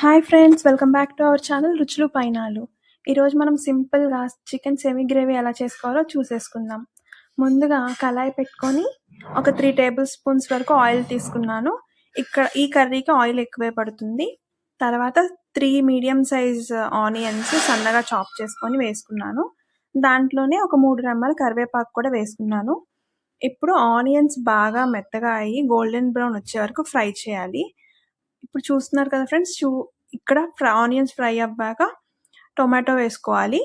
Hi friends, welcome back to our channel రుచులు పైనాలు. ఈరోజు మనం సింపుల్గా చికెన్ సెమీ గ్రేవీ ఎలా చేసుకోవాలో చూసేసుకుందాం. ముందుగా కళాయి పెట్టుకొని ఒక 3 టేబుల్ స్పూన్స్ వరకు ఆయిల్ తీసుకున్నాను. ఈ కర్రీకి ఆయిల్ ఎక్కువే పడుతుంది. తర్వాత 3 మీడియం సైజ్ ఆనియన్స్ సన్నగా చాప్ చేసుకొని వేసుకున్నాను. దాంట్లోనే ఒక 3 రెమ్మల కరివేపాకు కూడా వేసుకున్నాను. ఇప్పుడు ఆనియన్స్ బాగా మెత్తగా అయ్యి గోల్డెన్ బ్రౌన్ వచ్చే వరకు ఫ్రై చేయాలి. ఇప్పుడు చూస్తున్నారు కదా ఫ్రెండ్స్, ఇక్కడ ఆనియన్స్ ఫ్రై అవ్వాక టొమాటో వేసుకోవాలి.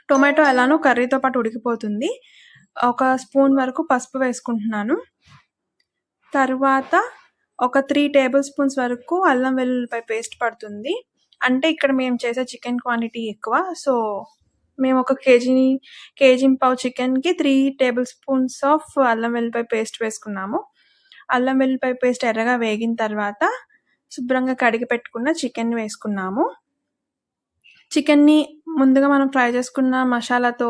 టొమాటో ఎలానో కర్రీతో పాటు ఉడికిపోతుంది. ఒక స్పూన్ వరకు పసుపు వేసుకుంటున్నాను. తర్వాత ఒక 3 టేబుల్ స్పూన్స్ వరకు అల్లం వెల్లుల్లిపాయ పేస్ట్ పడుతుంది. అంటే ఇక్కడ మేము చేసే చికెన్ క్వాంటిటీ ఎక్కువ, సో మేము ఒక కేజీ పావు చికెన్కి 3 టేబుల్ స్పూన్స్ ఆఫ్ అల్లం వెల్లుల్లిపాయ పేస్ట్ వేసుకున్నాము. అల్లం వెల్లుల్లిపాయ పేస్ట్ ఎర్రగా వేగిన తర్వాత శుభ్రంగా కడిగి పెట్టుకున్న చికెన్ వేసుకున్నాము. చికెన్ని ముందుగా మనం ఫ్రై చేసుకున్న మసాలాతో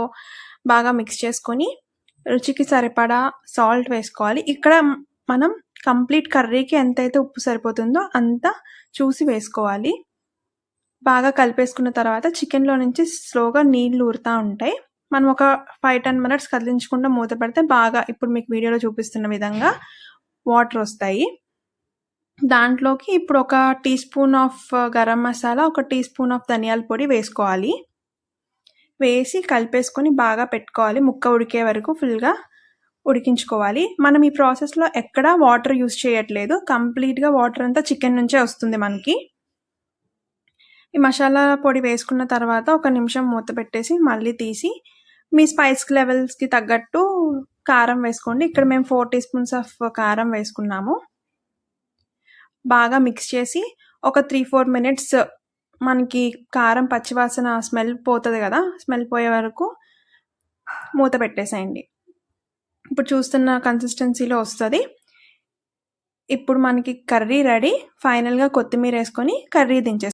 బాగా మిక్స్ చేసుకొని రుచికి సరిపడా సాల్ట్ వేసుకోవాలి. ఇక్కడ మనం కంప్లీట్ కర్రీకి ఎంతైతే ఉప్పు సరిపోతుందో అంత చూసి వేసుకోవాలి. బాగా కలిపేసుకున్న తర్వాత చికెన్లో నుంచి స్లోగా నీళ్లు ఊరుతూ ఉంటాయి. మనం ఒక 5-10 మినిట్స్ కదిలించకుండా మూత పెడితే బాగా ఇప్పుడు మీకు వీడియోలో చూపిస్తున్న విధంగా వాటర్ వస్తాయి. దాంట్లోకి ఇప్పుడు ఒక teaspoon of garam masala, ఒక టీ స్పూన్ ఆఫ్ ధనియాల పొడి వేసుకోవాలి. వేసి కలిపేసుకొని బాగా పెట్టుకోవాలి. ముక్క ఉడికే వరకు ఫుల్గా ఉడికించుకోవాలి. మనం ఈ ప్రాసెస్లో ఎక్కడా వాటర్ యూస్ చేయట్లేదు. కంప్లీట్గా వాటర్ అంతా చికెన్ నుంచే వస్తుంది మనకి. ఈ మసాలా పొడి వేసుకున్న తర్వాత ఒక నిమిషం మూత పెట్టేసి మళ్ళీ తీసి మీ స్పైస్ లెవెల్స్కి తగ్గట్టు కారం వేసుకోండి. ఇక్కడ మేము 4 టీ స్పూన్స్ ఆఫ్ కారం వేసుకున్నాము. బాగా మిక్స్ చేసి ఒక 3-4 మినిట్స్ మనకి కారం పచ్చివాసన స్మెల్ పోతుంది కదా, స్మెల్ పోయే వరకు మూత పెట్టేసేయండి. ఇప్పుడు చూస్తున్న కన్సిస్టెన్సీలో వస్తుంది. ఇప్పుడు మనకి కర్రీ రెడీ. ఫైనల్గా కొత్తిమీర వేసుకొని కర్రీ దించేస్తాం.